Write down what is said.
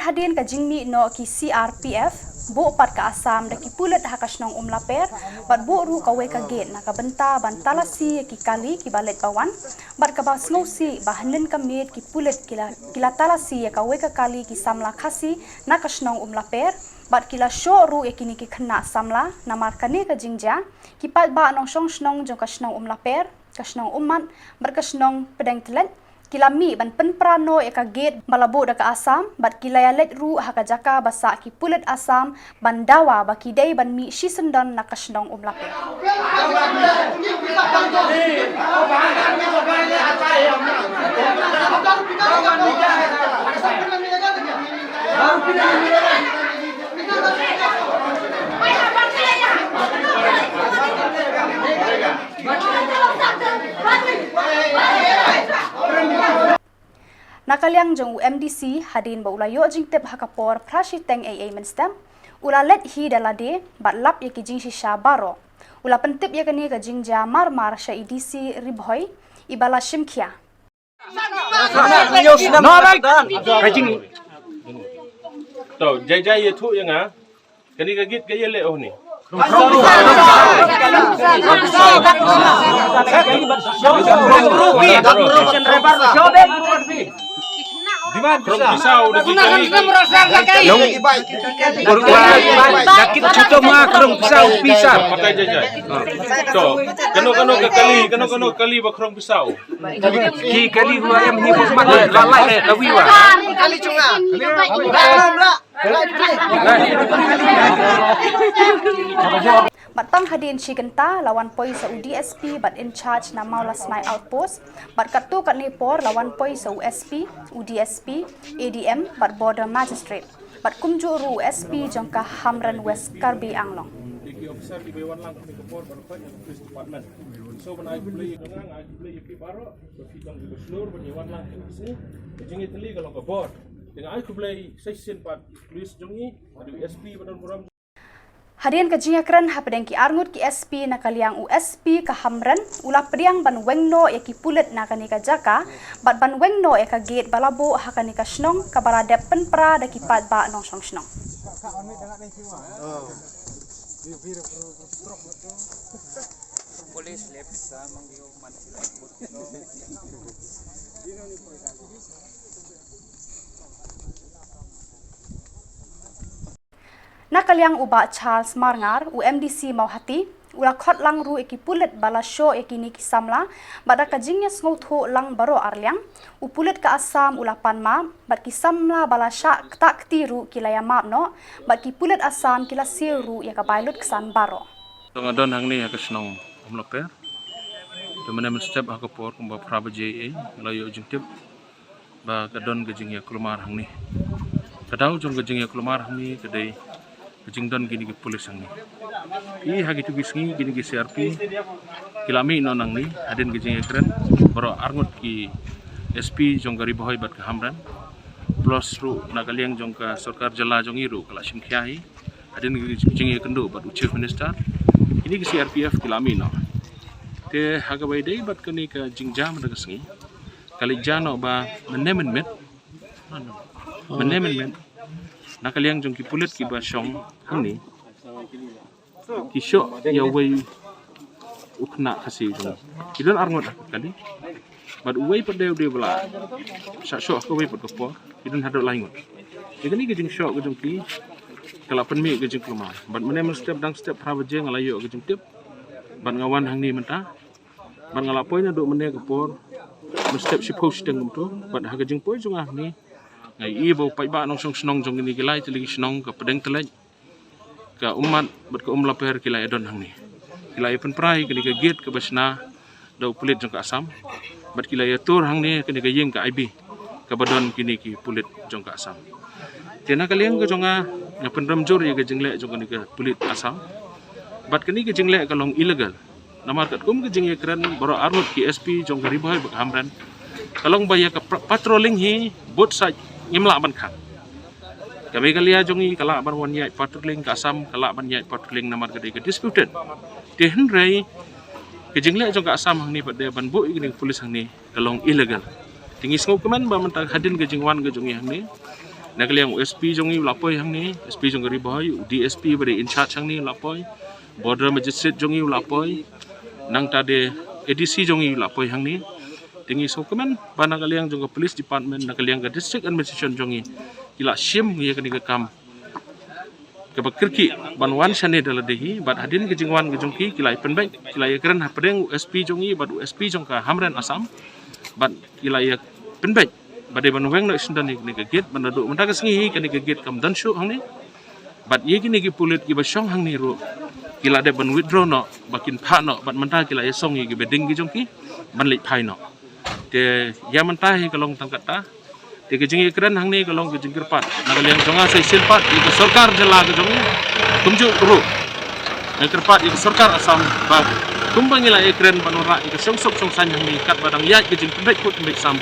hadin ka jingmi no ki CRPF bo pat ka Assam da ki pulet hakasnong umlaper bat bo ru ka we ka gate na ka benta bantalasi ki kali ki balet bawan bat ka bas ngosi bahanin ka met ki pulet kila talasi ka we ka kali ki samla khasi na kasnong umlaper bat kila sho ru ekini ki khna samla namar kane ka jingja ki pat ba nong song snong jong kasnong umlaper kasnong umman bar kasnong pedang telet kila mi ban penprano eka gate balabu da ka Assam bat kila yalet ru haka jaka basa ki pulet Assam bandawa baki dei ban mi shisendon na kasnong umlape Nakaliang jong UMDC hadin ba ulayo jingtep hakapor prashiteng AA menstem ula let hi dalade bat lap yaki jing shisha baro ula pentip yakani ka jingja marmar sha EDC ribhoy ibala shimkhia kajing to jai ye thu yang a kani ka git ka ye le oh ni Kerong pisau dagi kali. Sakit cuto mah kerong pisau pisau. Pakai jajai. To, kano kali ba kerong pisau. Ki kali gua yang hibur mah lalai kawi wa. Kali cunga. Batang hadin shigenta lawan poi sa UDSP bat in charge na Maulas Night Outpost bat katu kat Nepor lawan poi sa USP, UDSP, ADM bat border magistrate bat kumjuru USP jangka Hamran West Karbi Anglong. Diki officer di Bewan Lang kami kepor berapa yang police department. So when I play dengan I play iki baro berfitong di seluruh Bewan Lang ini jingi teli kalau ke board dengan I play section part police jongi ada USP badan muram. Hadian kajinya keren hapadeng ki arngut ki SP na kaliang USP ka Hamran ulah priang ban wengno ya ki pulet na kanika jaka bat ban wengno ya ka gate balabo hakanika snong ka baradep penpra da ki pat ba nong song snong. Polis lep sa manggiyo man sila. Nakaliang uba Charles Marngar UMDC Mauhati ula khot lang ru eki pulet bala show eki ni kisamla bada kajingnya sngoutho lang baro arliang upulet ka Assam ula panma bad kisamla bala sha tak tiru kilaya map no bad ki pulet Assam kila siru ya ka bailut kesan baro Tong hang ni ka snong umloper to mana step aku por kumba praba JA layo jingtip ba kadon gajingnya kelumar hang ni kadau jong gajingnya kelumar hang ni kedai Jingdon gini ke polis ang ni. I hagi tu gisngi gini ke CRP kilami nonang ni hadin ke jing ekran baro arngut ki SP jong gari boy bat ke Hamran plus ru nakaliang jong ka sarkar jala jong iru kala simkhiai hadin ke jing ekendo bat chief minister ini ke CRPF kilami no te haga bai dei bat kani ka jingjam da gisngi kali jano ba menemen nakaliang jong ki pulit ki basyong hang ni kisyo ya way ukna kasi jong kidon arngot kali bad way pada de bala sa syo ko way pad ko kidon hado laingot igani gejing syo gejong ki kala penmi gejing kelumar bad menem step dang step prabaje ngalayo gejing tip bad ngawan hang ni menta bad ngalapoy na do mene kapor step si post deng to bad ha gejing poy jong ni ngai ibo pai ba nong song snong jong ni kilai teli snong ka pedeng telaj ka umat bat ka umlaper kilai edon hang ni kilai pen prai kini ka gate ka basna dau pulit jong ka Assam bat kilai atur hang ni kini ka yeng ka IB ka badon kini ki pulit jong ka Assam tena kaliang ka jonga na pendram jor ye ka jingle jong ni ka pulit Assam bat kini ka jingle ka long illegal namar kat kum ka jing ekran baro arnut ki SP jong ka riboy bak Hamran kalong baya ka patrolling hi both side ngimla ban khang kami kalia jongi kala ban wan yai patrolling ka Assam kala ban yai patrolling namar ka disputed tehen rai ke jingle jong ka Assam hang ni pada ban bu igni polis hang ni kalong illegal tingi skop keman ba mentang hadin ke jingwan ke jongi hang ni nak liang USP jongi lapoi hang ni SP jong riboy DSP bari in charge hang ni lapoi border magistrate jongi lapoi nang tade ADC jongi lapoi hang ni tingi sokemen bana kaliang jong police department nak liang ke district administration jongi kila sim ye kani ke kam ke bakirki banwan sane daladehi bat hadin ke jingwan ke jongki kila penbaik kila ye keren hapadeng USP jongi bat USP jongka Hamren Assam bat kila ye penbaik badai banweng nak sendan ni ke gate banadu mendaga sengi kani ke gate kam dan shu hang ni bat ye kini ke pulit ki basong hang ni ro kila de ban withdraw no bakin pha no bat menta kila ye song ye ke beding ki jongki ban lek phai no te ya menta hi kalong tangkat ta te ke jingi keren hang ni kalong ke jingkir pat nak liang jonga sai silpat ke sarkar jela ke jongi tumju ru nak kerpat ke sarkar Assam ba kumbang ila ye keren banora ke song sok song san hang ni kat badang ya ke jing pendek put pendek sam